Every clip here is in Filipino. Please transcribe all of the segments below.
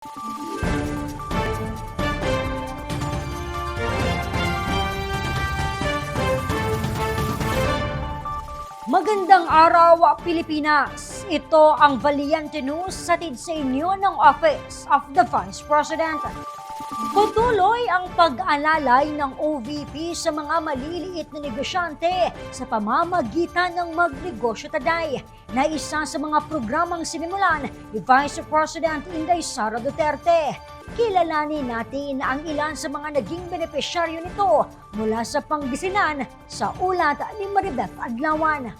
Magandang araw, Pilipinas! Ito ang Valiente News hatid sa inyo ng Office of the Vice President. Patuloy ang pag-alalay ng OVP sa mga maliliit na negosyante sa pamamagitan ng Magnegosyo Taday, na isa sa mga programang sinimulan ni Vice President Inday Sara Duterte. Kilalanin natin ang ilan sa mga naging benepisyaryo nito mula sa Pangasinan sa ulat ni Maribeth Adlawan.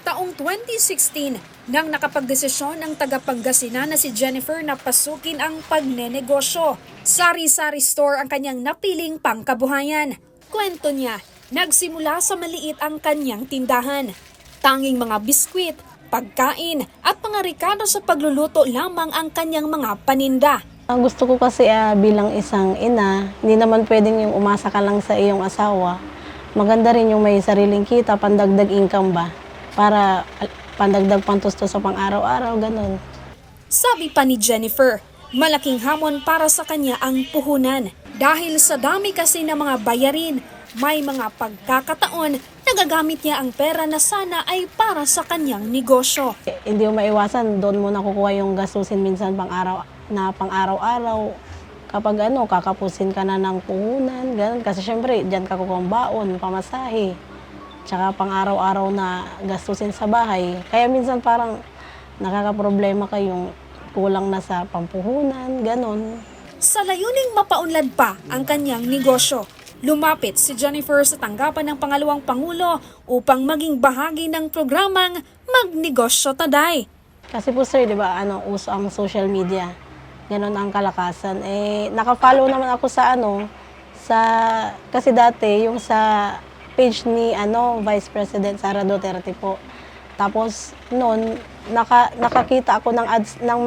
Taong 2016, nang nakapagdesisyon ng taga-Pangasinan na si Jennifer na pasukin ang pagnenegosyo. Sari-sari store ang kanyang napiling pangkabuhayan. Kwento niya, nagsimula sa maliit ang kanyang tindahan. Tanging mga biskwit, pagkain at mga rekado sa pagluluto lamang ang kanyang mga paninda. Ang gusto ko kasi bilang isang ina, hindi naman pwedeng yung umasa ka lang sa iyong asawa. Maganda rin yung may sariling kita, pandagdag income ba? Para pandagdag pantustos sa pang-araw-araw, ganun. Sabi pa ni Jennifer, malaking hamon para sa kanya ang puhunan. Dahil sa dami kasi ng mga bayarin, may mga pagkakataon nagagamit niya ang pera na sana ay para sa kanyang negosyo. Hindi mo maiwasan, doon mo nakukuha yung gastusin minsan pang-araw-araw. Kapag kakapusin ka na ng puhunan, ganun. Kasi syempre, dyan ka kukuha ang baon, pamasahe. Tsaka pang-araw-araw na gastusin sa bahay. Kaya minsan parang nakakaproblema kayong kulang na sa pampuhunan, ganun. Sa layuning mapaunlad pa ang kanyang negosyo, lumapit si Jennifer sa tanggapan ng pangalawang Pangulo upang maging bahagi ng programang Magnegosyo Taday. Kasi po sir, di ba, uso ang social media. Ganun ang kalakasan. Naka-follow naman ako kasi dati yung sa page ni Vice President Sara Duterte po. Tapos noon nakakita ako ng ads ng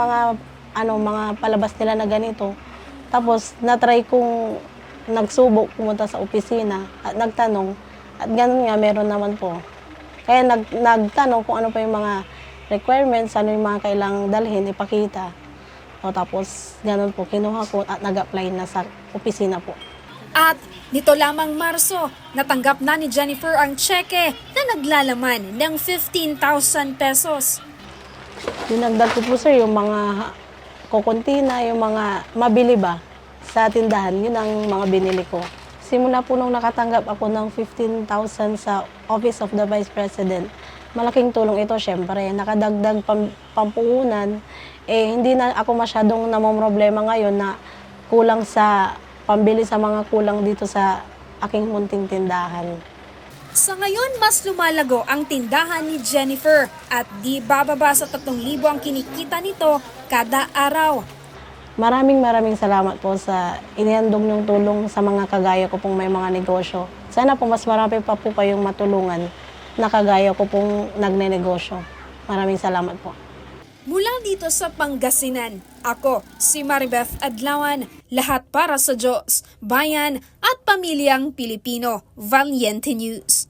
mga palabas nila na ganito. Tapos na-try kong nagsubok pumunta sa opisina at nagtanong at ganun nga meron naman po. Kaya nagtanong kung ano pa yung mga requirements, ano yung mga kailangang dalhin, ipakita. O tapos ganun po kinuha ko at nag-apply na sa opisina po. At nito lamang Marso, natanggap na ni Jennifer ang tseke na naglalaman ng 15,000 pesos. Dinagdag ko po sir yung mga kukunti na, yung mga mabili ba sa tindahan, yun ang mga binili ko. Simula po nung nakatanggap ako ng 15,000 sa Office of the Vice President, malaking tulong ito syempre. Nakadagdag pampuhunan, hindi na ako masyadong namomroblema ngayon na kulang sa pambili sa mga kulang dito sa aking munting tindahan. Sa ngayon, mas lumalago ang tindahan ni Jennifer at di bababa sa 3,000 ang kinikita nito kada araw. Maraming salamat po sa inihandog niyong tulong sa mga kagaya ko pong may mga negosyo. Sana po mas marami pa po kayong matulungan na kagaya ko pong nagnenegosyo. Maraming salamat po. Mula dito sa Pangasinan, ako si Maribeth Adlawan, lahat para sa Diyos, bayan at pamilyang Pilipino. Valiente News.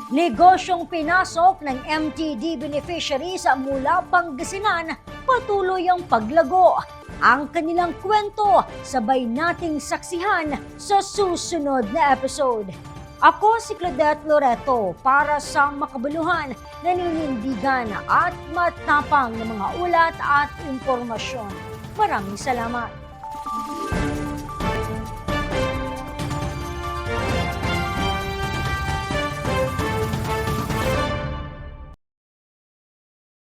Negosyong pinasok ng MTD beneficiaries mula Pangasinan, patuloy ang paglago. Ang kanilang kwento, sabay nating saksihan sa susunod na episode. Ako si Claudette Loreto para sa makabuluhan, naninindigan at matapang na mga ulat at impormasyon. Maraming salamat.